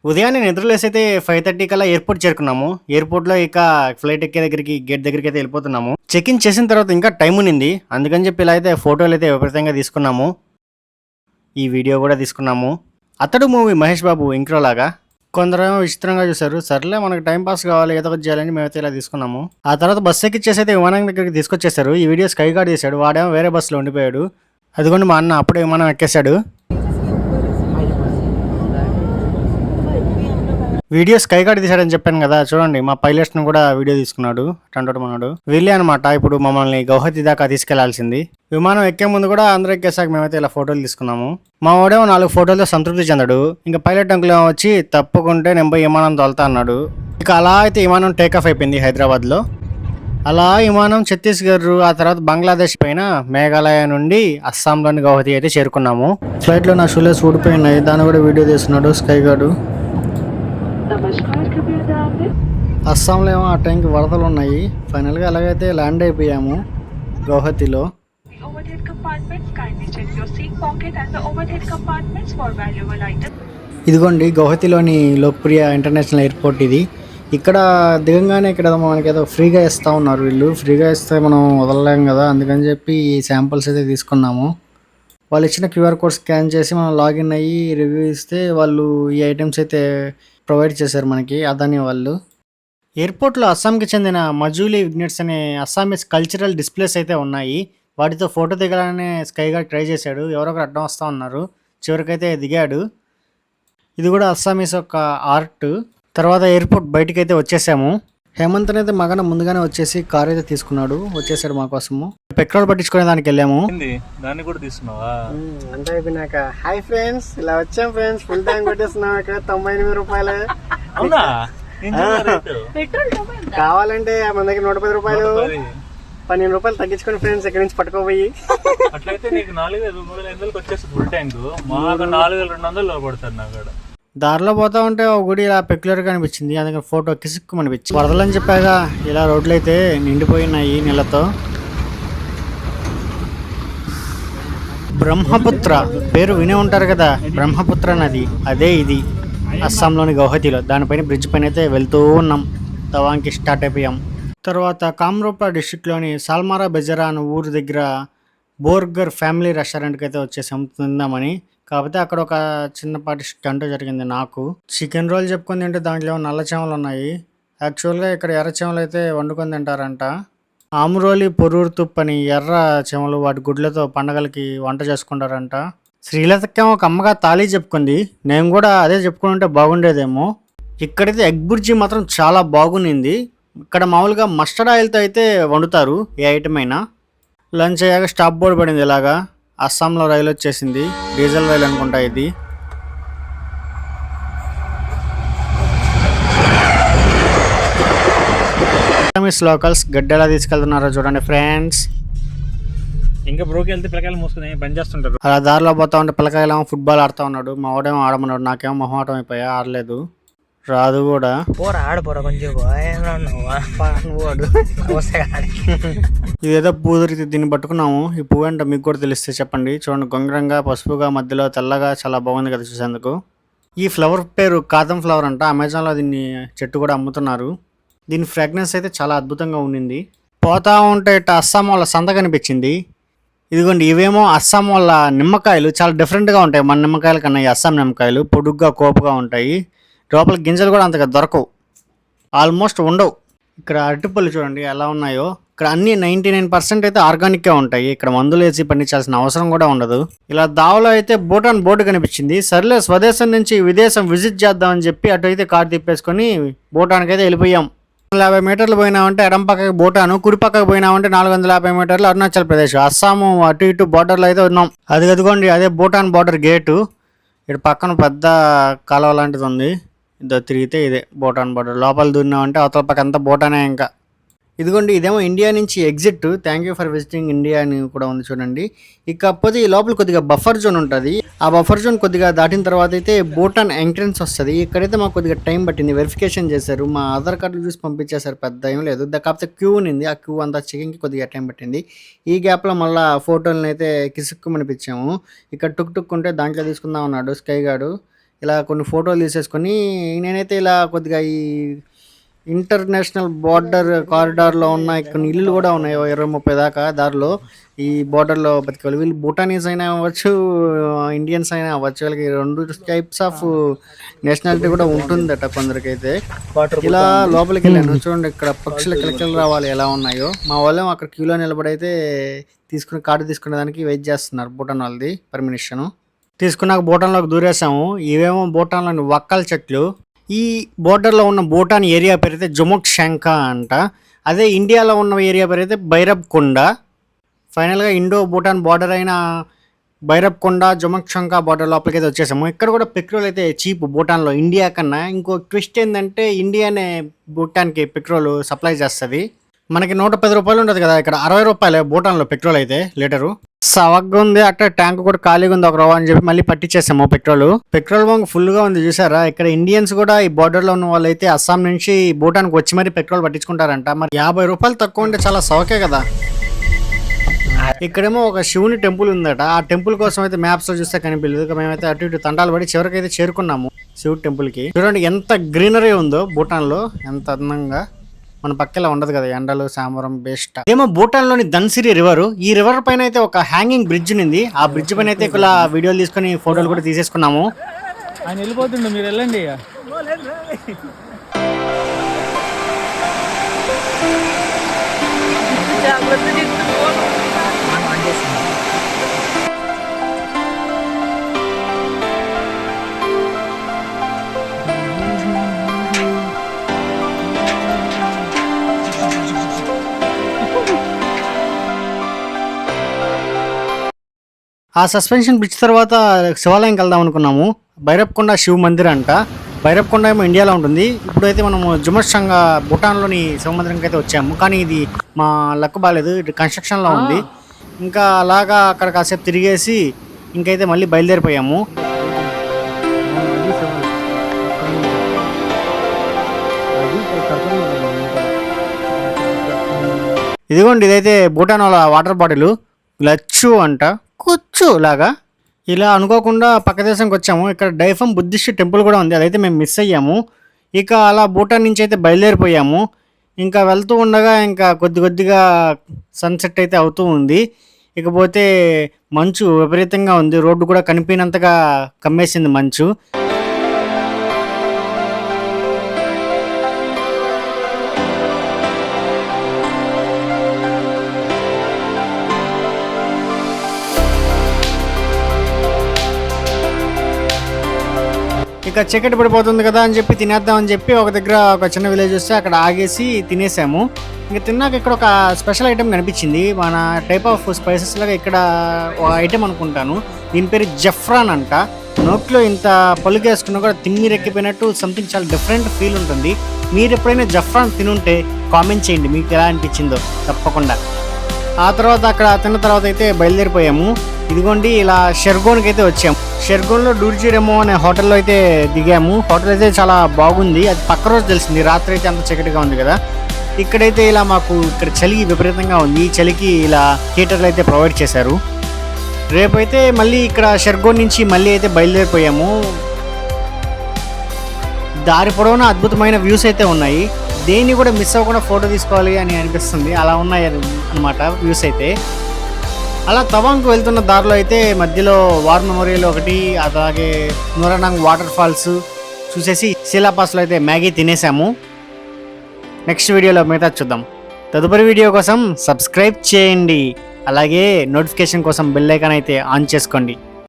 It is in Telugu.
ఉదయాన్నే నిద్రలేసైతే 5:30 కల్లా ఎయిర్‌పోర్ట్ చేరుకున్నాము. ఎయిర్‌పోర్ట్‌లో ఇక ఫ్లైట్ ఎక్కే దగ్గరికి గేట్ దగ్గరికైతే ఎళ్ళిపోతున్నాము. చెక్ ఇన్ చేసిన తర్వాత ఇంకా టైమ్ ఉన్నింది. అందుకని చెప్పి ఇలా అయితే ఫోటోలైతే విపరీతంగా తీసుకున్నాము. ఈ వీడియో గూడా తీసుకున్నాము. 'అతడు' మూవీ మహేష్ బాబు ఇంట్రోలాగా. కొందరేమో విచిత్రంగా చూసారు. సర్లే మనకు టైమ్ పాస్ కావాలి ఏదో ఒకటి చేయాలని మేమైతే ఇలా తీసుకున్నాము. ఆ తర్వాత బస్సు ఎక్కిచ్చేసైతే విమానం దగ్గరికి తీసుకొచ్చేసారు. ఈ వీడియో స్కై గార్డ్ తీశాడు. వాడేమో వేరే బస్సులో ఉండిపోయాడు. అదిగోండి మా అన్న అప్పుడే విమానం ఎక్కేసాడు. వీడియో స్కై గార్డ్ తీశాడని చెప్పాను కదా, చూడండి మా పైలట్స్‌ని కూడా వీడియో తీసుకున్నాడు. అటంటోడు మనోడు. వీళ్ళే అనమాట ఇప్పుడు మమ్మల్ని గౌహతి దాకా తీసుకెళ్లాల్సింది. విమానం ఎక్కే ముందు కూడా అందరూ ఎక్కేసాక మేమైతే ఇలా ఫోటోలు తీసుకున్నాము. మా వాడేమో 4 ఫోటోలతో సంతృప్తి చెందాడు. ఇంకా పైలట్ అంకుల్ ఏమో వచ్చి తప్పుకుంటే నేను పోయి విమానం తోలుతా అన్నాడు. ఇక అలా అయితే విమానం టేక్ ఆఫ్ అయిపోయింది హైదరాబాద్లో. అలా విమానం ఛత్తీస్గఢ్, ఆ తర్వాత బంగ్లాదేశ్ పైన మేఘాలయ నుండి అస్సాంలోని గౌహతి అయితే చేరుకున్నాము. ఫ్లైట్లో నా షూలెస్ ఊడిపోయినాయి, దాన్ని కూడా వీడియో తీస్తున్నాడు స్కై గార్డు. అస్సాంలో ఏమో ఆ టైంకి వరదలు ఉన్నాయి. ఫైనల్గా ఎలాగైతే ల్యాండ్ అయిపోయాము గౌహతిలో. ఇదిగోండి గౌహతిలోని లోక్ప్రియ ఇంటర్నేషనల్ ఎయిర్పోర్ట్ ఇది. ఇక్కడ దిగంగానే ఇక్కడ మనకి ఏదో ఫ్రీగా ఇస్తూ ఉన్నారు వీళ్ళు. ఫ్రీగా ఇస్తే మనం వదలలేం కదా, అందుకని చెప్పి ఈ శాంపుల్స్ అయితే తీసుకున్నాము. వాళ్ళు ఇచ్చిన క్యూఆర్ కోడ్ స్కాన్ చేసి మనం లాగిన్ అయ్యి రివ్యూ ఇస్తే వాళ్ళు ఈ ఐటమ్స్ అయితే ప్రొవైడ్ చేశారు మనకి అదాని వాళ్ళు. ఎయిర్పోర్ట్‌లో అస్సాంకి చెందిన మజూలీ విగ్నెట్స్ అనే అస్సామీస్ కల్చరల్ డిస్‌ప్లేస్ అయితే ఉన్నాయి. వాటితో ఫోటో దిగాలనే స్కై గార్డ్ ట్రై చేశాడు. ఎవరో ఒకరు అడ్డం వస్తా ఉన్నారు. చివరికైతే దిగాడు. ఇది కూడా అస్సామీస్ యొక్క ఆర్ట్. తర్వాత ఎయిర్పోర్ట్ బయటికైతే వచ్చేసాము. హేమంత్ అయితే మగన ముందుగానే వచ్చేసి కార్ అయితే తీసుకున్నాడు. వచ్చేసాడు మా కోసము. పెట్రోల్ పట్టించుకునే దానికి వెళ్ళాము. దాన్ని కూడా తీసుకున్నావా? అంటే అయిపోయినాక హాయ్ ఫ్రెండ్స్ ఇలా వచ్చాం ఫ్రెండ్స్, ఫుల్ ట్యాంక్ కొట్టేస్తున్నాం ఇక్కడ 98 రూపాయలు. అవునా? కావాలంటే మన దగ్గర 110 రూపాయలు 12 రూపాయలు తగ్గించుకొని ఫ్రెండ్స్ ఇక్కడ నుంచి పట్టుకోపోయి. అట్లయితే నీకు 4,500 వచ్చేస్తుంది ఫుల్ ట్యాంక్. మాకు 4,200 పడతారు నాకు. దారిలో పోతా ఉంటే ఒక గుడి ఇలా పెక్యులర్గా అనిపించింది. అందుకని ఫోటో కిసుక్కు అనిపించింది. వరదలని చెప్పాగా ఇలా రోడ్లు అయితే నిండిపోయినాయి నీళ్ళతో. బ్రహ్మపుత్ర పేరు వినే ఉంటారు కదా, బ్రహ్మపుత్ర నది అదే ఇది అస్సాంలోని గౌహతిలో. దానిపైన బ్రిడ్జ్ పైన అయితే వెళ్తూ ఉన్నాం. తవాంగ్కి స్టార్ట్ అయిపోయాం. తర్వాత కామ్రూపా డిస్ట్రిక్ట్లోని సాల్మారా బెజరా అనే ఊరు దగ్గర బోర్గర్ ఫ్యామిలీ రెస్టారెంట్కి అయితే వచ్చేసాం తిందామని. కాకపోతే అక్కడ ఒక చిన్నపాటి స్టంట్ జరిగింది నాకు. చికెన్ రోల్ చెప్పుకొని తింటే దాంట్లో నల్ల చెమలు ఉన్నాయి. యాక్చువల్గా ఇక్కడ ఎర్ర చెమలు అయితే వండుకొని తింటారంట. ఆమురోలి పొరూరు తుప్పని ఎర్ర చెమలు వాటి గుడ్లతో పండగలకి వంట చేసుకుంటారంట. శ్రీలతకేమో ఒక అమ్మగా తాళీ చెప్పుకుంది. నేను కూడా అదే చెప్పుకుంటే బాగుండేదేమో. ఇక్కడైతే ఎగ్ బుర్జీ మాత్రం చాలా బాగుంది. ఇక్కడ మామూలుగా మస్టర్డ్ ఆయిల్తో అయితే వండుతారు ఏ ఐటమ్ అయినా. లంచ్ అయ్యాక స్టాప్ బోర్డు పడింది ఇలాగా. అస్సాంలో రైలు వచ్చేసింది, డీజిల్ రైలు అనుకుంటా ఇది. అస్సామీస్ లోకల్స్ గడ్డి ఎలా తీసుకెళ్తున్నారో చూడండి ఫ్రెండ్స్. ఇంకా బ్రోకి వెళ్తే పిల్లకాయలు మూసుకుని పని చేస్తుంటారు. అలా దారిలో పోతా ఉంటే పిల్లకాయలేమో ఫుట్బాల్ ఆడుతూ ఉన్నాడు. మా వాడేమో ఆడమన్నాడు. నాకేమో మొహమాటం అయిపోయా, ఆడలేదు. రాదు కూడా. ఇదేదో పువ్వు దొరికితే దీన్ని పట్టుకున్నాము. ఈ పువ్వు అంటే మీకు కూడా తెలిస్తే చెప్పండి. చూడండి గొంగరంగా పసుపుగా మధ్యలో తెల్లగా చాలా బాగుంది కదా చూసేందుకు. ఈ ఫ్లవర్ పేరు కాదం ఫ్లవర్ అంట. అమెజాన్లో దీన్ని చెట్టు కూడా అమ్ముతున్నారు. దీని ఫ్రాగ్రెన్స్ అయితే చాలా అద్భుతంగా ఉండింది. పోతా ఉంటే ఇట్లా అస్సాం వాళ్ళ సంత కనిపించింది. ఇదిగోండి ఇవేమో అస్సాం వాళ్ళ నిమ్మకాయలు. చాలా డిఫరెంట్గా ఉంటాయి మన నిమ్మకాయల కన్నా. ఈ అస్సాం నిమ్మకాయలు పొడుగ్గా కోపుగా ఉంటాయి. లోపల గింజలు కూడా అంతగా దొరకవు, ఆల్మోస్ట్ ఉండవు. ఇక్కడ అరటిపళ్ళు చూడండి ఎలా ఉన్నాయో. ఇక్కడ అన్ని 99% అయితే ఆర్గానిక్గా ఉంటాయి. ఇక్కడ మందులు వేసి పండించాల్సిన అవసరం కూడా ఉండదు. ఇలా దావలో అయితే భూటాన్ బోర్డు కనిపించింది. సర్లే స్వదేశం నుంచి విదేశం విజిట్ చేద్దామని చెప్పి అటు అయితే కార్ తిప్పేసుకొని భూటాన్కి అయితే వెళ్ళిపోయాం. 50 మీటర్లు పోయినామంటే ఎడం పక్కకి భూటాను, కుడి పక్కకు పోయినామంటే 450 మీటర్లు అరుణాచల్ ప్రదేశ్. అస్సాము అటు ఇటు బార్డర్లో అయితే ఉన్నాం. అది కదుకోండి అదే భూటాన్ బార్డర్ గేటు. ఇటు పక్కన పెద్ద కాలువ లాంటిది ఉంది. ఇదో తిరిగితే ఇదే భూటాన్ బార్డర్. లోపల దూరినామంటే అవతల పక్క అంతా భూటానే. ఇంకా ఇదిగోండి ఇదేమో ఇండియా నుంచి exit. Thank you for visiting India అని కూడా ఉంది చూడండి. ఇకపోతే ఈ లోపల కొద్దిగా బఫర్ జోన్ ఉంటుంది. ఆ బఫర్ జోన్ కొద్దిగా దాటిన తర్వాత అయితే భూటాన్ ఎంట్రన్స్ వస్తుంది. ఇక్కడైతే మాకు కొద్దిగా టైం పట్టింది. వెరిఫికేషన్ చేశారు, మా ఆధార్ కార్డులు చూసి పంపించేశారు. పెద్ద ఏం లేదు, కాకపోతే క్యూ ఉంది. ఆ క్యూ అంతా చెకింగ్కి కొద్దిగా టైం పట్టింది. ఈ గ్యాప్లో మళ్ళీ ఫోటోలను అయితే కిసుక్కుమనిపించాము. ఇక్కడ టుక్ టుక్ ఉంటే దాంట్లో తీసుకుందాం అన్నాడు స్కై గార్డు. ఇలా కొన్ని ఫోటోలు తీసేసుకొని నేనైతే ఇలా కొద్దిగా ఈ ఇంటర్నేషనల్ బార్డర్ కారిడార్లో ఉన్న కొన్ని ఇల్లులు కూడా ఉన్నాయి 20-30 దాకా దారిలో ఈ బార్డర్లో బతికే వీళ్ళు భూటానీస్ అయినా అవ్వచ్చు, ఇండియన్స్ అయినా అవ్వచ్చు, వీళ్ళకి 2 టైప్స్ ఆఫ్ నేషనాలిటీ కూడా ఉంటుందట కొందరికైతే. ఇలా లోపలికి వెళ్ళాను, చూడండి ఇక్కడ పక్షుల కిలకిలు రావాలి ఎలా ఉన్నాయో. మా వాళ్ళేమో అక్కడ క్యూలో నిలబడైతే కార్డు తీసుకునే దానికి వెయిట్ చేస్తున్నారు. భూటాన్ వాళ్ళది పర్మిషన్ తీసుకున్నాక భూటాన్లోకి దూరేసాము. ఇవేమో భూటాన్లోని వక్కల చెట్లు. ఈ బోర్డర్లో ఉన్న భూటాన్ ఏరియా పేరు అయితే జుముక్ షంకా అంట. అదే ఇండియాలో ఉన్న ఏరియా పేరు అయితే భైరబ్ కొండ. ఫైనల్గా ఇండో భూటాన్ బార్డర్ అయిన భైరబ్ కొండ జుముక్ షంకా బార్డర్ లోపలికి అయితే వచ్చేసాము. ఇక్కడ కూడా పెట్రోల్ అయితే చీప్ భూటాన్లో ఇండియా కన్నా. ఇంకో ట్విస్ట్ ఏంటంటే ఇండియానే భూటాన్కి పెట్రోల్ సప్లై చేస్తుంది. మనకి 110 రూపాయలు ఉంటుంది కదా, ఇక్కడ 60 రూపాయలే భూటాన్లో పెట్రోల్ అయితే లీటరు. సవగ్గా ఉంది, అట్లా ట్యాంక్ కూడా ఖాళీగా ఉంది ఒక రవ్వ అని చెప్పి మళ్ళీ పట్టించేసాము పెట్రోల్ బంక్ ఫుల్గా ఉంది చూసారా. ఇక్కడ ఇండియన్స్ కూడా ఈ బార్డర్లో ఉన్న వాళ్ళు అయితే అస్సాం నుంచి భూటాన్కి వచ్చి మరి పెట్రోల్ పట్టించుకుంటారంట. మరి 50 రూపాయలు తక్కువ ఉంటే చాలా సవకే కదా. ఇక్కడేమో ఒక శివుని టెంపుల్ ఉందట. ఆ టెంపుల్ కోసం అయితే మ్యాప్స్ లో చూస్తే కనిపించలేదు. మేమైతే అటు ఇటు తండాలు పడి చివరికి అయితే చేరుకున్నాము శివుడి టెంపుల్ కి. చూడండి ఎంత గ్రీనరీ ఉందో భూటాన్ లో, ఎంత అందంగా. మన పక్కలా ఉండదు కదా ఎండలు సామరం బెస్ట్. ఏమో భూటాన్ లోని ధన్సిరి రివర్. ఈ రివర్ పైన అయితే ఒక హ్యాంగింగ్ బ్రిడ్జ్ ఉంది. ఆ బ్రిడ్జ్ పైన అయితే ఇలా వీడియోలు తీసుకొని ఫోటోలు కూడా తీసేసుకున్నాము. ఆయన వెళ్ళిపోతుండే, మీరు వెళ్ళండి. ఆ సస్పెన్షన్ బ్రిడ్జ్ తర్వాత శివాలయంకి వెళ్దాం అనుకున్నాము. భైరబ్కొండ శివ మందిర్ అంట. భైరబ్కొండ ఏమో ఇండియాలో ఉంటుంది. ఇప్పుడైతే మనము జుమర్షంగా భూటాన్లోని శివ మందిరంకి అయితే వచ్చాము. కానీ ఇది మా లక్ బాగాలేదు, ఇది కన్స్ట్రక్షన్లో ఉంది. ఇంకా అలాగా అక్కడ కాసేపు తిరిగేసి ఇంకైతే మళ్ళీ బయలుదేరిపోయాము. ఇదిగోండి, ఇదైతే భూటాన్ వాళ్ళ వాటర్ బాటిల్ లచ్చు అంట, కూర్చు లాగా. ఇలా అనుకోకుండా పక్క దేశానికి వచ్చాము. ఇక్కడ డైఫమ్ బుద్ధిస్ట్ టెంపుల్ కూడా ఉంది, అదైతే మేము మిస్ అయ్యాము. ఇక అలా భూటాన్ నుంచి అయితే బయలుదేరిపోయాము. ఇంకా వెళ్తూ ఉండగా ఇంకా కొద్దిగా సన్సెట్ అయితే అవుతూ ఉంది. ఇకపోతే మంచు విపరీతంగా ఉంది, రోడ్డు కూడా కనిపినంతగా కమ్మేసింది మంచు. ఇక చీకటి పడిపోతుంది కదా అని చెప్పి తినేద్దామని చెప్పి ఒక దగ్గర ఒక చిన్న విలేజ్ వస్తే అక్కడ ఆగేసి తినేసాము. ఇంకా తిన్నాక ఇక్కడ ఒక స్పెషల్ ఐటెం కనిపించింది. మన టైప్ ఆఫ్ స్పైసెస్ లాగా ఇక్కడ ఒక ఐటెం అనుకుంటాను, దీని పేరు జఫ్రాన్ అంట. నోట్లో ఇంత పలుకు వేసుకున్నా కూడా తిమ్మిరెక్కిపోయినట్టు సంథింగ్ చాలా డిఫరెంట్ ఫీల్ ఉంటుంది. మీరు ఎప్పుడైనా జఫ్రాన్ తినుంటే కామెంట్ చేయండి మీకు ఎలా అనిపించిందో తప్పకుండా. ఆ తర్వాత అక్కడ తిన్న తర్వాత అయితే బయలుదేరిపోయాము. ఇదిగోండి ఇలా షెర్గోన్కి అయితే వచ్చాము. షెర్గోన్లో డూర్జీరెమో అనే హోటల్లో అయితే దిగాము. హోటల్ అయితే చాలా బాగుంది. అది పక్క రోజు తెలిసింది, రాత్రి అయితే అంత చీకటిగా ఉంది కదా. ఇక్కడైతే ఇలా మాకు ఇక్కడ చలి విపరీతంగా ఉంది. ఈ చలికి ఇలా హీటర్లు అయితే ప్రొవైడ్ చేశారు. రేపైతే మళ్ళీ ఇక్కడ షెర్గోన్ నుంచి మళ్ళీ అయితే బయలుదేరిపోయాము. దారి పొడవునా అద్భుతమైన వ్యూస్ అయితే ఉన్నాయి. దేన్ని కూడా మిస్ అవ్వకుండా ఫోటో తీసుకోవాలి అని అనిపిస్తుంది, అలా ఉన్నాయి అన్నమాట వ్యూస్ అయితే. అలా తవాంగ్కు వెళ్తున్న దారిలో అయితే మధ్యలో వార్ మెమోరియల్ ఒకటి, అలాగే నూరానాంగ్ వాటర్ ఫాల్స్ చూసేసి శిలాపాస్లో అయితే మ్యాగీ తినేసాము. నెక్స్ట్ వీడియోలో మిగతా చూద్దాం. తదుపరి వీడియో కోసం సబ్స్క్రైబ్ చేయండి, అలాగే నోటిఫికేషన్ కోసం బెల్ ఐకాన్ అయితే ఆన్ చేసుకోండి.